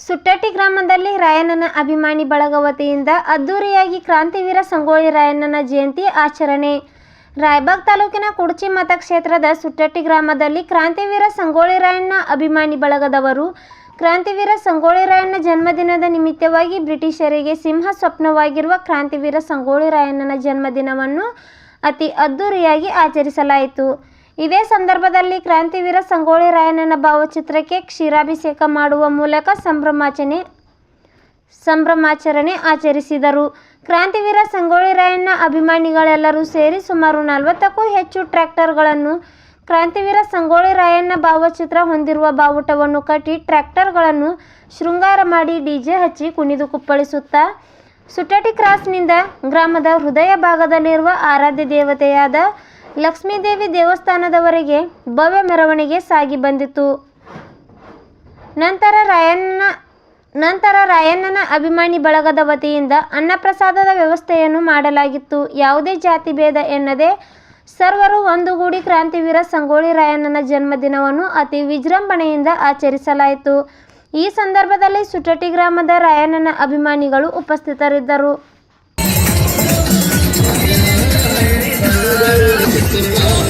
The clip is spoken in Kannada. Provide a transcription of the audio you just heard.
ಸುಟ್ಟಟ್ಟಿ ಗ್ರಾಮದಲ್ಲಿ ರಾಯಣ್ಣನ ಅಭಿಮಾನಿ ಬಳಗ ವತಿಯಿಂದ ಅದ್ದೂರಿಯಾಗಿ ಕ್ರಾಂತಿವೀರ ಸಂಗೊಳ್ಳಿ ರಾಯಣ್ಣನ ಜಯಂತಿ ಆಚರಣೆ. ರಾಯಬಾಗ್ ತಾಲೂಕಿನ ಕುಡ್ಚಿ ಮತಕ್ಷೇತ್ರದ ಸುಟ್ಟಟ್ಟಿ ಗ್ರಾಮದಲ್ಲಿ ಕ್ರಾಂತಿವೀರ ಸಂಗೊಳ್ಳಿ ರಾಯಣ್ಣ ಅಭಿಮಾನಿ ಬಳಗದವರು ಕ್ರಾಂತಿವೀರ ಸಂಗೊಳ್ಳಿ ರಾಯಣ್ಣ ಜನ್ಮದಿನದ ನಿಮಿತ್ತವಾಗಿ ಬ್ರಿಟಿಷರಿಗೆ ಸಿಂಹ ಸ್ವಪ್ನವಾಗಿರುವ ಕ್ರಾಂತಿವೀರ ಸಂಗೊಳ್ಳಿ ರಾಯಣ್ಣನ ಜನ್ಮದಿನವನ್ನು ಅತಿ ಅದ್ದೂರಿಯಾಗಿ ಆಚರಿಸಲಾಯಿತು. ಇದೇ ಸಂದರ್ಭದಲ್ಲಿ ಕ್ರಾಂತಿವೀರ ಸಂಗೊಳ್ಳಿ ರಾಯಣ್ಣನ ಭಾವಚಿತ್ರಕ್ಕೆ ಕ್ಷೀರಾಭಿಷೇಕ ಮಾಡುವ ಮೂಲಕ ಸಂಭ್ರಮಾಚರಣೆ ಆಚರಿಸಿದರು. ಕ್ರಾಂತಿವೀರ ಸಂಗೊಳ್ಳಿ ರಾಯಣ್ಣ ಅಭಿಮಾನಿಗಳೆಲ್ಲರೂ ಸೇರಿ ಸುಮಾರು 40ಕ್ಕೂ ಹೆಚ್ಚು ಟ್ರ್ಯಾಕ್ಟರ್ಗಳನ್ನು ಕ್ರಾಂತಿವೀರ ಸಂಗೊಳ್ಳಿ ರಾಯಣ್ಣ ಭಾವಚಿತ್ರ ಹೊಂದಿರುವ ಬಾವುಟವನ್ನು ಕಟ್ಟಿ ಟ್ರ್ಯಾಕ್ಟರ್ಗಳನ್ನು ಶೃಂಗಾರ ಮಾಡಿ ಡಿಜೆ ಹಚ್ಚಿ ಕುಣಿದು ಕುಪ್ಪಳಿಸುತ್ತಾ ಸುಟ್ಟಟ್ಟಿ ಕ್ರಾಸ್ನಿಂದ ಗ್ರಾಮದ ಹೃದಯ ಭಾಗದಲ್ಲಿರುವ ಆರಾಧ್ಯ ದೇವತೆಯಾದ ಲಕ್ಷ್ಮೀದೇವಿ ದೇವಸ್ಥಾನದವರೆಗೆ ಭವ್ಯ ಮೆರವಣಿಗೆ ಸಾಗಿ ಬಂದಿತು. ನಂತರ ರಾಯಣ್ಣನ ಅಭಿಮಾನಿ ಬಳಗದ ವತಿಯಿಂದ ಅನ್ನಪ್ರಸಾದದ ವ್ಯವಸ್ಥೆಯನ್ನು ಮಾಡಲಾಗಿತ್ತು. ಯಾವುದೇ ಜಾತಿ ಭೇದ ಎನ್ನದೆ ಸರ್ವರು ಒಂದುಗೂಡಿ ಕ್ರಾಂತಿವೀರ ಸಂಗೊಳ್ಳಿ ರಾಯಣ್ಣನ ಜನ್ಮದಿನವನ್ನು ಅತಿ ವಿಜೃಂಭಣೆಯಿಂದ ಆಚರಿಸಲಾಯಿತು. ಈ ಸಂದರ್ಭದಲ್ಲಿ ಸುಟ್ಟಟ್ಟಿ ಗ್ರಾಮದ ರಾಯಣ್ಣನ ಅಭಿಮಾನಿಗಳು ಉಪಸ್ಥಿತರಿದ್ದರು. Oh